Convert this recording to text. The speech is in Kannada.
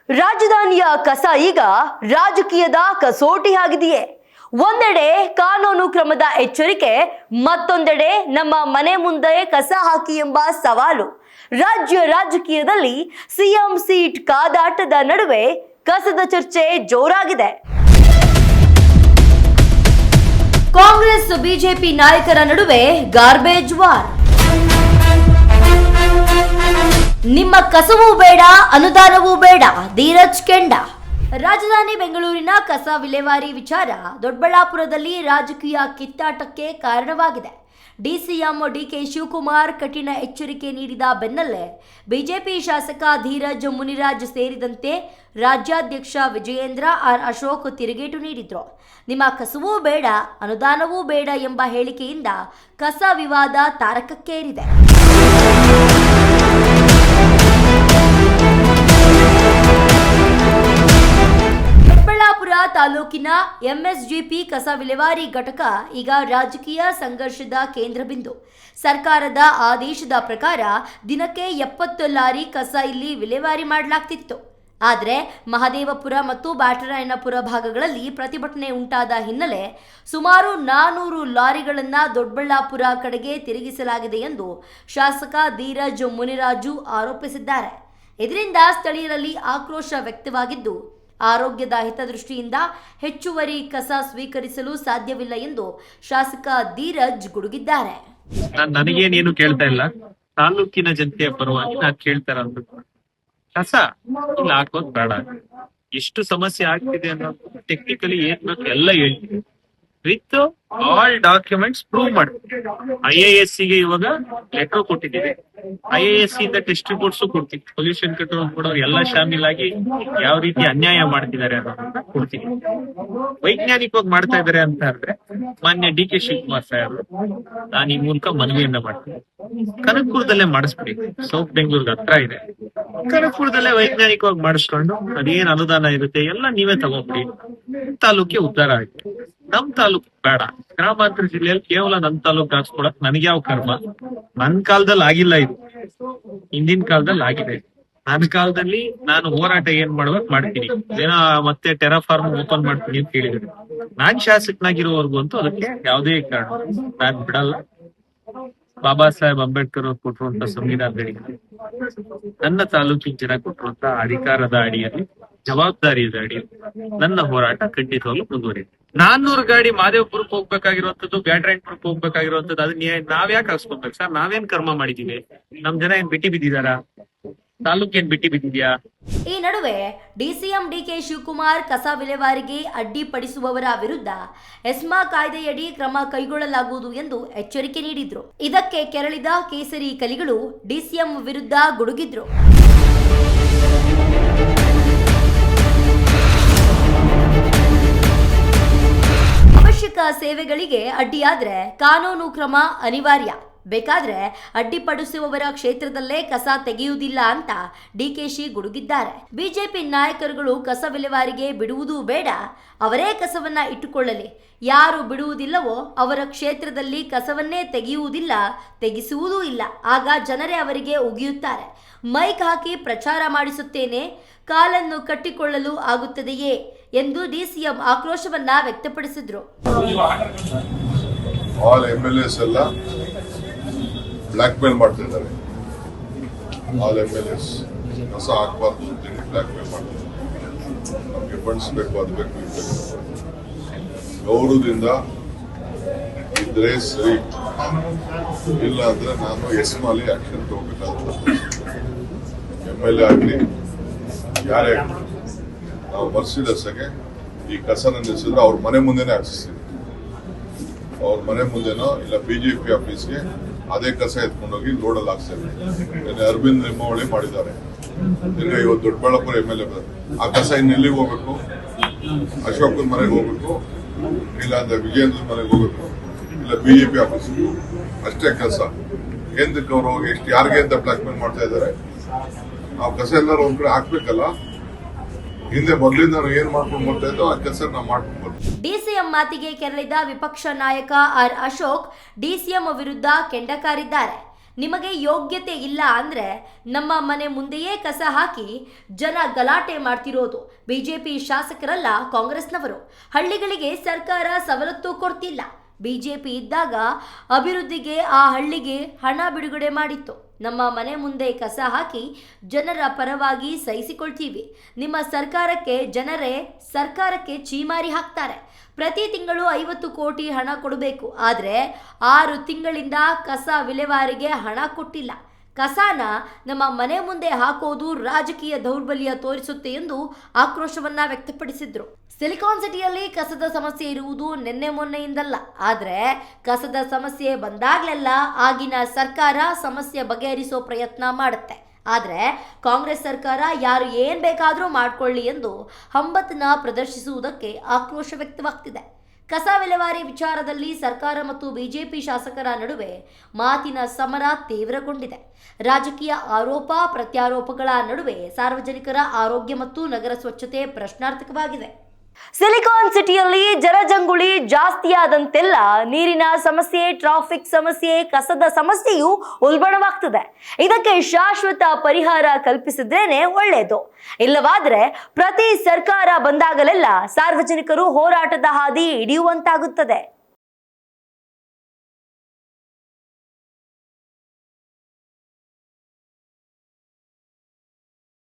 ರಾಜಧಾನಿಯ ಕಸ ಈಗ ರಾಜಕೀಯದ ಕಸೋಟಿ ಆಗಿದೆಯೇ? ಒಂದೆಡೆ ಕಾನೂನು ಕ್ರಮದ ಎಚ್ಚರಿಕೆ, ಮತ್ತೊಂದೆಡೆ ನಮ್ಮ ಮನೆ ಮುಂದೆ ಕಸ ಹಾಕಿ ಎಂಬ ಸವಾಲು. ರಾಜ್ಯ ರಾಜಕೀಯದಲ್ಲಿ ಸಿಎಂ ಸೀಟ್ ಕಾದಾಟದ ನಡುವೆ ಕಸದ ಚರ್ಚೆ ಜೋರಾಗಿದೆ. ಕಾಂಗ್ರೆಸ್ ಬಿಜೆಪಿ ನಾಯಕರ ನಡುವೆ ಗಾರ್ಬೇಜ್ ವಾರ್. ನಿಮ್ಮ ಕಸವೂ ಬೇಡ, ಅನುದಾನವೂ ಬೇಡ, ಧೀರಜ್ ಕೆಂಡ. ರಾಜಧಾನಿ ಬೆಂಗಳೂರಿನ ಕಸ ವಿಲೇವಾರಿ ವಿಚಾರ ದೊಡ್ಡಬಳ್ಳಾಪುರದಲ್ಲಿ ರಾಜಕೀಯ ಕಿತ್ತಾಟಕ್ಕೆ ಕಾರಣವಾಗಿದೆ. ಡಿಸಿಎಂ ಡಿಕೆ ಶಿವಕುಮಾರ್ ಕಠಿಣ ಎಚ್ಚರಿಕೆ ನೀಡಿದ ಬೆನ್ನಲ್ಲೇ ಬಿಜೆಪಿ ಶಾಸಕ ಧೀರಜ್ ಮುನಿರಾಜ್ ಸೇರಿದಂತೆ ರಾಜ್ಯಾಧ್ಯಕ್ಷ ವಿಜಯೇಂದ್ರ ಆರ್ ಅಶೋಕ್ ತಿರುಗೇಟು ನೀಡಿದ್ರು. ನಿಮ್ಮ ಕಸವೂ ಬೇಡ, ಅನುದಾನವೂ ಬೇಡ ಎಂಬ ಹೇಳಿಕೆಯಿಂದ ಕಸ ವಿವಾದ ತಾರಕಕ್ಕೇರಿದೆ. ದೊಡ್ಡಬಳ್ಳಾಪುರ ತಾಲೂಕಿನ ಎಂಎಸ್ಜಿಪಿ ಕಸ ವಿಲೇವಾರಿ ಘಟಕ ಈಗ ರಾಜಕೀಯ ಸಂಘರ್ಷದ ಕೇಂದ್ರ ಬಿಂದು. ಸರ್ಕಾರದ ಆದೇಶದ ಪ್ರಕಾರ ದಿನಕ್ಕೆ 70 ಲಾರಿ ಕಸ ಇಲ್ಲಿ ವಿಲೇವಾರಿ ಮಾಡಲಾಗ್ತಿತ್ತು. ಆದರೆ ಮಹದೇವಪುರ ಮತ್ತು ಬ್ಯಾಟರಾಯನಪುರ ಭಾಗಗಳಲ್ಲಿ ಪ್ರತಿಭಟನೆ ಉಂಟಾದ ಹಿನ್ನೆಲೆ ಸುಮಾರು 400 ಲಾರಿಗಳನ್ನು ದೊಡ್ಡಬಳ್ಳಾಪುರ ಕಡೆಗೆ ತಿರುಗಿಸಲಾಗಿದೆ ಎಂದು ಶಾಸಕ ಧೀರಜ್ ಮುನಿರಾಜು ಆರೋಪಿಸಿದ್ದಾರೆ. ಇದರಿಂದ ಸ್ಥಳೀಯರಲ್ಲಿ ಆಕ್ರೋಶ ವ್ಯಕ್ತವಾಗಿದ್ದು, ಆರೋಗ್ಯದ ಹಿತದೃಷ್ಟಿಯಿಂದ ಹೆಚ್ಚುವರಿ ಕಸ ಸ್ವೀಕರಿಸಲು ಸಾಧ್ಯವಿಲ್ಲ ಎಂದು ಶಾಸಕ ಧೀರಜ್ ಗುಡುಗಿದ್ದಾರೆ. ನನಗೇನೇನು ಕೇಳ್ತಾ ಇಲ್ಲ, ತಾಲೂಕಿನ ಜನತೆಯ ಪರವಾಗಿ ನಾನು ಕೇಳ್ತಾ ಇರೋದು, ಕಸ ಇಲ್ಲಿ ಹಾಕೋದ್ ಬೇಡ. ಎಷ್ಟು ಸಮಸ್ಯೆ ಆಗ್ತಿದೆ ಅನ್ನೋದು ಟೆಕ್ನಿಕಲಿ ಏನ್ ಬೇಕು ಎಲ್ಲ ಹೇಳ್ತೀವಿ, ವಿತ್ ಆಲ್ ಡಾಕ್ಯುಮೆಂಟ್ಸ್ ಪ್ರೂವ್ ಮಾಡ್ತೀವಿ. IAS ಗೆ ಇವಾಗ ಲೆಟರ್ ಕೊಟ್ಟಿದ್ದೀವಿ. IAS ಇಂದ ಟೆಸ್ಟ್ ರಿಪೋರ್ಟ್ಸ್ ಕೊಡ್ತೀವಿ. ಪೊಲ್ಯೂಷನ್ ಕಂಟ್ರೋಲ್ ಕೂಡ ಎಲ್ಲ ಶಾಮೀಲಾಗಿ ಯಾವ ರೀತಿ ಅನ್ಯಾಯ ಮಾಡ್ತಿದ್ದಾರೆ ಅನ್ನೋದನ್ನ ಕೊಡ್ತೀವಿ. ವೈಜ್ಞಾನಿಕವಾಗಿ ಮಾಡ್ತಾ ಇದಾರೆ ಅಂತ ಅಂದ್ರೆ ಮಾನ್ಯ DK ಶಿವಕುಮಾರ್ ಸಾಹೇಬರು ನಾನು ಈ ಮೂಲಕ ಮನವಿಯನ್ನ ಮಾಡ್ತೀನಿ, ಕನಕಪುರದಲ್ಲೇ ಮಾಡಿಸ್ಬಿಡಿ. ಸೌತ್ ಬೆಂಗಳೂರಿಗೆ ಹತ್ರ ಇದೆ, ಕನಕಪುರದಲ್ಲೇ ವೈಜ್ಞಾನಿಕವಾಗಿ ಮಾಡಿಸ್ಕೊಂಡು ಅದೇನ್ ಅನುದಾನ ಇರುತ್ತೆ ಎಲ್ಲ ನೀವೇ ತಗೊಂಡ್ಬಿಡಿ. ತಾಲೂಕಿಗೆ ಉದ್ಧಾರ ಆಯ್ತು. ನಮ್ ತಾಲೂಕು ಬೇಡ. ಗ್ರಾಮಾಂತರ ಜಿಲ್ಲೆಯಲ್ಲಿ ಕೇವಲ ನಮ್ ತಾಲೂಕು ಹಾಕ್ಸ್ಕೊಳಕ್ ನನಗೆ ಯಾವ ಕರ್ಮ? ನನ್ ಕಾಲದಲ್ಲಿ ಆಗಿಲ್ಲ ಇದು, ಹಿಂದಿನ ಕಾಲದಲ್ಲಿ ಆಗಿದೆ. ನನ್ನ ಕಾಲದಲ್ಲಿ ನಾನು ಹೋರಾಟ ಏನ್ ಮಾಡ್ಬೇಕು ಮಾಡ್ತೀನಿ. ಏನೋ ಮತ್ತೆ ಟೆರಾಫಾರ್ಮ್ ಓಪನ್ ಮಾಡ್ತೀನಿ ಅಂತ ಹೇಳಿದ್ರು. ನಾನ್ ಶಾಸಕನಾಗಿರೋವರೆಗೂ ಅಂತೂ ಅದಕ್ಕೆ ಯಾವುದೇ ಕಾರಣ ನಾನ್ ಬಿಡಲ್ಲ. ಬಾಬಾ ಸಾಹೇಬ್ ಅಂಬೇಡ್ಕರ್ ಅವ್ರು ಕೊಟ್ಟಿರುವಂತ ಸಂವಿಧಾನದಲ್ಲಿ ನನ್ನ ತಾಲೂಕಿನ ಜನ ಕೊಟ್ಟಿರುವಂತ ಅಧಿಕಾರದ ಅಡಿಯಲ್ಲಿ, ಜವಾಬ್ದಾರಿಯ ಅಡಿಯಲ್ಲಿ ನನ್ನ ಹೋರಾಟ ಖಂಡಿತವಾಗ್ಲೂ ಮುಂದುವರಿಯುತ್ತೆ. 400 ಗಾಡಿ ಮಾದೇವಪುರಕ್ಕೆ ಹೋಗ್ಬೇಕಾಗಿರುವಂತದ್ದು, ಬ್ಯಾಟರಾಯನಪುರಕ್ಕೆ ಹೋಗ್ಬೇಕಾಗಿರುವಂತದ್ದು, ಅದನ್ನ ನಾವ್ಯಾಕೆ ಹಾಕ್ಸ್ಕೊಬೇಕು ಸರ್? ನಾವೇನ್ ಕರ್ಮ ಮಾಡಿದೀವಿ? ನಮ್ ಜನ ಏನ್ ಬಿಟ್ಟಿ ಬಿದ್ದಿದಾರ? ತಾಲೂಕೇನ್ ಬಿಟ್ಟಿ ಬಿದ್ದಿದ್ಯಾ? ಈ ನಡುವೆ ಡಿಸಿಎಂ ಡಿಕೆ ಶಿವಕುಮಾರ್ ಕಸ ವಿಲೇವಾರಿಗೆ ಅಡ್ಡಿಪಡಿಸುವವರ ವಿರುದ್ಧ ಎಸ್ಮಾ ಕಾಯ್ದೆಯಡಿ ಕ್ರಮ ಕೈಗೊಳ್ಳಲಾಗುವುದು ಎಂದು ಎಚ್ಚರಿಕೆ ನೀಡಿದ್ರು. ಇದಕ್ಕೆ ಕೆರಳಿದ ಕೇಸರಿ ಕಲಿಗಳು ಡಿಸಿಎಂ ವಿರುದ್ಧ ಗುಡುಗಿದ್ರು. ಅವಶ್ಯಕ ಸೇವೆಗಳಿಗೆ ಅಡ್ಡಿಯಾದ್ರೆ ಕಾನೂನು ಕ್ರಮ ಅನಿವಾರ್ಯ. ಬೇಕಾದ್ರೆ ಅಡ್ಡಿಪಡಿಸುವವರ ಕ್ಷೇತ್ರದಲ್ಲೇ ಕಸ ತೆಗೆಯುವುದಿಲ್ಲ ಅಂತ ಡಿಕೆಶಿ ಗುಡುಗಿದ್ದಾರೆ. ಬಿಜೆಪಿ ನಾಯಕರುಗಳು ಕಸ ವಿಲೇವಾರಿಗೆ ಬಿಡುವುದೂ ಬೇಡ, ಅವರೇ ಕಸವನ್ನ ಇಟ್ಟುಕೊಳ್ಳಲಿ. ಯಾರು ಬಿಡುವುದಿಲ್ಲವೋ ಅವರ ಕ್ಷೇತ್ರದಲ್ಲಿ ಕಸವನ್ನೇ ತೆಗೆಯುವುದಿಲ್ಲ, ತೆಗೆಸುವುದೂ ಇಲ್ಲ. ಆಗ ಜನರೇ ಅವರಿಗೆ ಉಗಿಯುತ್ತಾರೆ. ಮೈಕ್ ಹಾಕಿ ಪ್ರಚಾರ ಮಾಡಿಸುತ್ತೇನೆ, ಕಾಲನ್ನು ಕಟ್ಟಿಕೊಳ್ಳಲು ಆಗುತ್ತದೆಯೇ ಎಂದು ಡಿಸಿಎಂ ಆಕ್ರೋಶವನ್ನ ವ್ಯಕ್ತಪಡಿಸಿದ್ರು. ಬ್ಲಾಕ್ ಮೇಲ್ ಮಾಡ್ತಾ ಇದ್ದಾರೆ. ಆಲ್ MLAs ಕಸ ಹಾಕ್ಬಾರ್ದು ಅಂತೇಳಿ ಬ್ಲಾಕ್ ಮೇಲ್ ಮಾಡ್ತಾರೆ. ನಮ್ಗೆ ಫಂಡ್ಸ್ ಬೇಕು, ಅದು ಬೇಕು, ಇದು ಬೇಕು. ಗೌರವದಿಂದ ಇದ್ರೆ ಸರಿ, ಇಲ್ಲ ಅಂದ್ರೆ ನಾನು ಎಸ್ಮಾಲಿ ಆಕ್ಷನ್ ತಗೋಬೇಕಾಗುತ್ತೆ. MLA ಆಗ್ಲಿ ಯಾರೇ ಆಗ್ಲಿ, ನಾವು ಮರ್ಸಿಡಸ್ಗೆ ಈ ಕಸನ ನಿಲ್ಸಿದ್ರೆ ಅವ್ರ ಮನೆ ಮುಂದೆನೆ ಹಾಕ್ಸ್ತೀವಿ. ಅವ್ರ ಮನೆ ಮುಂದೆನೋ ಇಲ್ಲ BJP ಆಫೀಸ್ಗೆ ಅದೇ ಕಸ ಎತ್ಕೊಂಡೋಗಿ ಲೋಡಲ್ಲಿ ಹಾಕ್ಸ್ತೇವೆ. ಅರವಿಂದ್ ಲಿಂಬಾವಳಿ ಮಾಡಿದ್ದಾರೆ. ಈಗ ಇವತ್ತು ದೊಡ್ಡಬಳ್ಳಾಪುರ MLA ಆ ಕಸ ಇನ್ನು ಎಲ್ಲಿಗೆ ಹೋಗ್ಬೇಕು? ಅಶೋಕನ ಮನೆಗೆ ಹೋಗ್ಬೇಕು, ಇಲ್ಲ ಅಂದ್ರೆ ವಿಜಯೇಂದ್ರ ಮನೆಗೆ ಹೋಗ್ಬೇಕು, ಇಲ್ಲ BJP ಆಫೀಸ್ಗೆ. ಅಷ್ಟೇ ಕಸ. ಕೇಂದ್ರಕ್ಕೆ ಅವರು ಹೋಗಿ ಎಷ್ಟು ಯಾರಿಗೆ ಅಂತ ಬ್ಲಾಕ್ ಮೇಲ್ ಮಾಡ್ತಾ ಇದ್ದಾರೆ. ನಾವು ಕಸ ಎಲ್ಲರೂ ಒಂದ್ ಕಡೆ ಹಾಕ್ಬೇಕಲ್ಲ. ಹಿಂದೆ ಮೊದಲಿಂದ ನಾವು ಏನ್ ಮಾಡ್ಕೊಂಡು ಬರ್ತಾ ಇದ್ದೋ ಆ ಕೆಲಸ ನಾವು ಮಾಡ್ಕೊಂಡು ಬರ್ತೀವಿ. ಡಿಸಿಎಂ ಮಾತಿಗೆ ಕೆರಳಿದ ವಿಪಕ್ಷ ನಾಯಕ ಆರ್ ಅಶೋಕ್ ಡಿಸಿಎಂ ವಿರುದ್ಧ ಕೆಂಡಕಾರಿದ್ದಾರೆ. ನಿಮಗೆ ಯೋಗ್ಯತೆ ಇಲ್ಲ ಅಂದರೆ ನಮ್ಮ ಮನೆ ಮುಂದೆಯೇ ಕಸ ಹಾಕಿ ಜನ ಗಲಾಟೆ ಮಾಡ್ತಿರೋದು. ಬಿಜೆಪಿ ಶಾಸಕರಲ್ಲ, ಕಾಂಗ್ರೆಸ್ನವರು. ಹಳ್ಳಿಗಳಿಗೆ ಸರ್ಕಾರ ಸವಲತ್ತು ಕೊಡ್ತಿಲ್ಲ. ಬಿಜೆಪಿ ಇದ್ದಾಗ ಅಭಿವೃದ್ಧಿಗೆ ಆ ಹಳ್ಳಿಗೆ ಹಣ ಬಿಡುಗಡೆ ಮಾಡಿತ್ತು. ನಮ್ಮ ಮನೆ ಮುಂದೆ ಕಸ ಹಾಕಿ ಜನರ ಪರವಾಗಿ ಸಹಿಸಿಕೊಳ್ತೀವಿ. ನಿಮ್ಮ ಜನರೇ ಸರ್ಕಾರಕ್ಕೆ ಚೀಮಾರಿ ಹಾಕ್ತಾರೆ. ಪ್ರತಿ ತಿಂಗಳು 50 ಕೋಟಿ ಹಣ ಕೊಡಬೇಕು. ಆದರೆ 6 ತಿಂಗಳಿಂದ ಕಸ ವಿಲೇವಾರಿಗೆ ಹಣ ಕೊಟ್ಟಿಲ್ಲ. ಕಸಾನ ನಮ್ಮ ಮನೆ ಮುಂದೆ ಹಾಕೋದು ರಾಜಕೀಯ ದೌರ್ಬಲ್ಯ ತೋರಿಸುತ್ತೆ ಎಂದು ಆಕ್ರೋಶವನ್ನ ವ್ಯಕ್ತಪಡಿಸಿದ್ರು. ಸಿಲಿಕಾನ್ ಸಿಟಿಯಲ್ಲಿ ಕಸದ ಸಮಸ್ಯೆ ಇರುವುದು ನಿನ್ನೆ ಮೊನ್ನೆಯಿಂದಲ್ಲ. ಆದರೆ ಕಸದ ಸಮಸ್ಯೆ ಬಂದಾಗಲೆಲ್ಲ ಆಗಿನ ಸರ್ಕಾರ ಸಮಸ್ಯೆ ಬಗೆಹರಿಸೋ ಪ್ರಯತ್ನ ಮಾಡುತ್ತೆ. ಆದರೆ ಕಾಂಗ್ರೆಸ್ ಸರ್ಕಾರ ಯಾರು ಏನ್ ಬೇಕಾದರೂ ಮಾಡ್ಕೊಳ್ಳಿ ಎಂದು ಹಂಬತನ ಪ್ರದರ್ಶಿಸುವುದಕ್ಕೆ ಆಕ್ರೋಶ ವ್ಯಕ್ತವಾಗ್ತಿದೆ. ಕಸ ವಿಲೇವಾರಿ ವಿಚಾರದಲ್ಲಿ ಸರ್ಕಾರ ಮತ್ತು ಬಿಜೆಪಿ ಶಾಸಕರ ನಡುವೆ ಮಾತಿನ ಸಮರ ತೀವ್ರಗೊಂಡಿದೆ. ರಾಜಕೀಯ ಆರೋಪ ಪ್ರತ್ಯಾರೋಪಗಳ ನಡುವೆ ಸಾರ್ವಜನಿಕರ ಆರೋಗ್ಯ ಮತ್ತು ನಗರ ಸ್ವಚ್ಛತೆ ಪ್ರಶ್ನಾರ್ಥಕವಾಗಿದೆ. ಸಿಲಿಕಾನ್ ಸಿಟಿಯಲ್ಲಿ ಜನಜಂಗುಳಿ ಜಾಸ್ತಿಯಾದಂತೆಲ್ಲ ನೀರಿನ ಸಮಸ್ಯೆ, ಟ್ರಾಫಿಕ್ ಸಮಸ್ಯೆ, ಕಸದ ಸಮಸ್ಯೆಯು ಉಲ್ಬಣವಾಗ್ತದೆ. ಇದಕ್ಕೆ ಶಾಶ್ವತ ಪರಿಹಾರ ಕಲ್ಪಿಸಿದ್ರೇನೆ ಒಳ್ಳೆಯದು. ಇಲ್ಲವಾದ್ರೆ ಪ್ರತಿ ಸರ್ಕಾರ ಬಂದಾಗಲೆಲ್ಲ ಸಾರ್ವಜನಿಕರು ಹೋರಾಟದ ಹಾದಿ ಹಿಡಿಯುವಂತಾಗುತ್ತದೆ.